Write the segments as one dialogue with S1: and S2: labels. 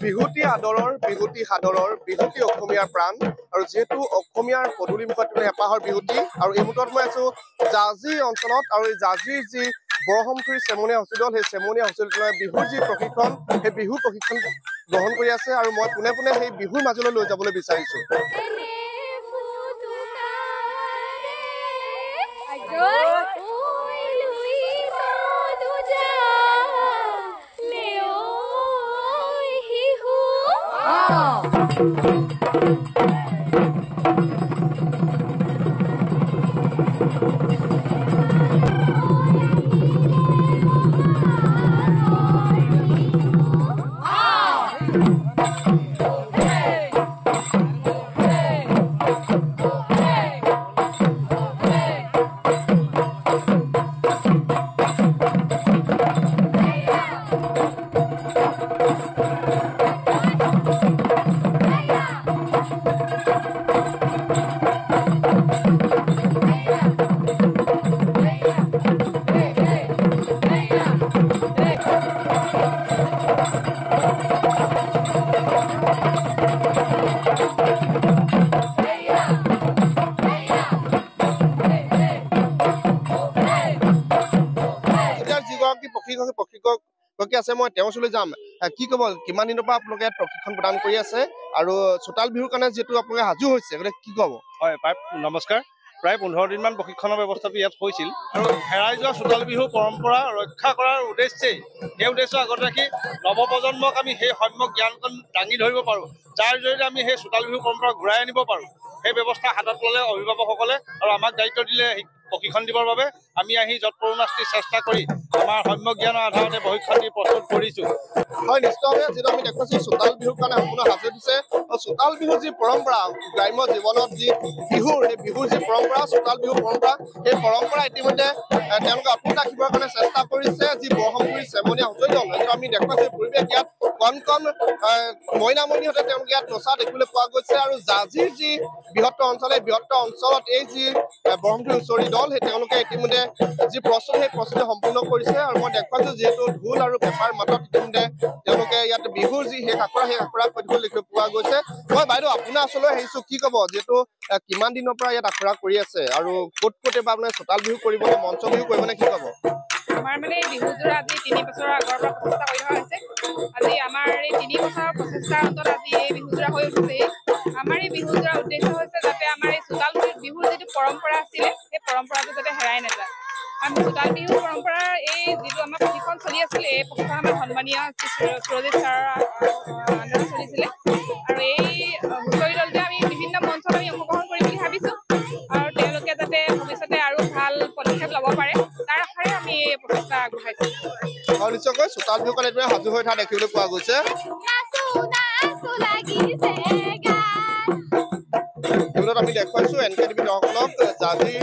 S1: বিহুতি আদৰৰ বিহুতি সাদৰৰ বিহুতি অসমীয়াৰ প্ৰাণ আৰু যেহেতু অসমীয়াৰ পদূলি মুখত হেঁপাহৰ বিহুতি আৰু এই মুহূৰ্তত মই আছো জাজি অঞ্চলত আৰু এই জাজিৰ যি বৰহমথুৰি চেমনীয়া হস্পিটেল সেই চেমনীয়া হস্পিটেলৰ বিহুৰ যি প্ৰশিক্ষণ সেই বিহু প্ৰশিক্ষণ গ্ৰহণ কৰি আছে আৰু মই পোনে পোনে সেই বিহুৰ মাজলৈ লৈ যাবলৈ বিচাৰিছো। প্ৰশিক্ষক আছে মই তেওঁৰ ওচৰলৈ যাম। কি ক'ব কিমান দিনৰ পৰা আপোনালোকে প্ৰশিক্ষণ প্ৰদান কৰি আছে আৰু চোতাল বিহুৰ কাৰণে যিহেতু আপোনালোকে সাজু হৈছে গতিকে কি ক'ব?
S2: হয় নমস্কাৰ। প্ৰায় 15 দিনমান প্ৰশিক্ষণৰ ব্যৱস্থাটো ইয়াত হৈছিল আৰু হেৰাই যোৱা চোতাল বিহু পৰম্পৰা ৰক্ষা কৰাৰ উদ্দেশ্যেই সেই উদ্দেশ্য আগত ৰাখি নৱপ্ৰজন্মক আমি সেই সম্যক জ্ঞানকণ দাঙি ধৰিব পাৰোঁ, যাৰ জৰিয়তে আমি সেই চোতাল বিহু পৰম্পৰা ঘূৰাই আনিব পাৰোঁ। সেই ব্যৱস্থা হাতত ল'লে অভিভাৱকসকলে আৰু আমাক দায়িত্ব দিলে প্ৰশিক্ষণ দিবৰ বাবে আমি আহি যৎপৰোনাস্তি চেষ্টা কৰি আমাৰ সম্যক জ্ঞানৰ আধাৰতে প্ৰশিক্ষণ দি প্ৰস্তুত কৰিছোঁ।
S1: হয় নিশ্চয়ভাৱে যিটো আমি দেখুৱাইছোঁ চোতাল বিহুৰ কাৰণে সম্পূৰ্ণ সাজু দিছে। চোতাল বিহুৰ যি পৰম্পৰা গ্ৰাম্য জীৱনত যি বিহুৰ সেই বিহুৰ যি পৰম্পৰা চোতাল বিহুৰ পৰম্পৰা সেই পৰম্পৰা ইতিমধ্যে তেওঁলোকে অটুট ৰাখিবৰ কাৰণে চেষ্টা কৰিছে। যি বৰহমথুৰি চেমনীয়া হুঁচৰি দল সেইটো আমি দেখুৱাইছোঁ পৰিৱেশ ইয়াত কণ কণ মইনামণিহঁতে তেওঁলোকে ইয়াত নচা দেখিবলৈ পোৱা গৈছে আৰু জাজিৰ যি বৃহত্তৰ অঞ্চল এই বৃহত্তৰ অঞ্চলত এই যি বৰহমথুৰি হুঁচৰি দল সেই তেওঁলোকে ইতিমধ্যে যি প্ৰস্তুতি সেই প্ৰস্তুতি সম্পূৰ্ণ কৰিছে আৰু মই দেখুৱাইছোঁ যিহেতু ঢোল আৰু পেঁপাৰ মাতত ইতিমধ্যে তেওঁলোকে ইয়াত বিহুৰ যি সেই আখৰা কৰিবলৈ দেখিবলৈ পোৱা গৈছে। মই বাইদেউ আপোনাৰ ওচৰলৈ আহিছোঁ, কি ক'ব যিহেতু কিমান দিনৰ পৰা ইয়াত আখৰা কৰি আছে আৰু ক'ত এবাৰ আপোনাৰ চোতাল বিহু কৰিবনে মঞ্চ বিহু কৰিবনে কি ক'ব?
S3: আমাৰ মানে বিহুযোৰা আজি 3 বছৰৰ আগৰ পৰা প্ৰচেষ্টা কৰি থকা হৈছে। আজি আমাৰ এই 3 বছৰৰ প্ৰচেষ্টাৰ অন্তত আজি এই বিহুযোৰা হৈ উঠিছে। আমাৰ এই বিহুযোৰাৰ উদ্দেশ্য হৈছে যাতে আমাৰ এই চোতাল বিহুৰ যিটো পৰম্পৰা আছিলে সেই পৰম্পৰাটো যাতে হেৰাই নাযায়। আমি চোতাল বিহুৰ পৰম্পৰাৰ এই যিটো আমাৰ প্ৰশিক্ষণ চলি আছিলে এই প্ৰশিক্ষণ আমাৰ সন্মানীয় সুৰজিত ছাৰৰ আণ্ডাৰত চলিছিলে আৰু এই হুঁচৰি দলটোৱে আমি বিভিন্ন মঞ্চত আমি অংশগ্ৰহণ কৰিম বুলি ভাবিছোঁ আৰু তেওঁলোকে যাতে ভৱিষ্যতে আৰু ভাল পদক্ষেপ ল'ব পাৰে তাৰ আশাৰে আমি এই প্ৰচেষ্টা আগবঢ়াইছোঁ।
S1: আৰু নিশ্চয়কৈ চোতাল বিহুৰ কাৰণে এইদৰে সাজু হৈ থকা দেখিবলৈ পোৱা গৈছে। এইবিলাক আমি দেখুৱাইছোঁ NKTV দৰ্শকক জাজি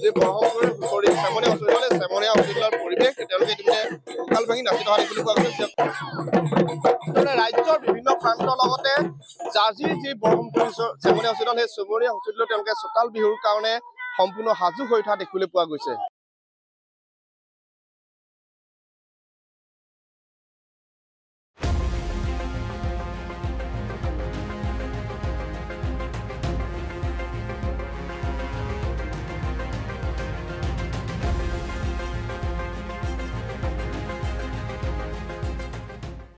S1: যি বৰহমথুৰি হুঁচৰি চেমনীয়া হুঁচৰি দল চেমনীয়া হুঁচৰি দলৰ পৰিৱেশ তেওঁলোকে ইতিমধ্যে উকাল ভাঙি নাচি থকা দেখিবলৈ পোৱা গৈছে। ৰাজ্যৰ বিভিন্ন প্ৰান্তৰ লগতে জাজিৰ যি বৰহমথুৰি চেমনীয়া হুঁচৰি দল সেই চেমনীয়া হুঁচৰি দল তেওঁলোকে চোতাল বিহুৰ কাৰণে সম্পূৰ্ণ সাজু হৈ থকা দেখিবলৈ পোৱা গৈছে।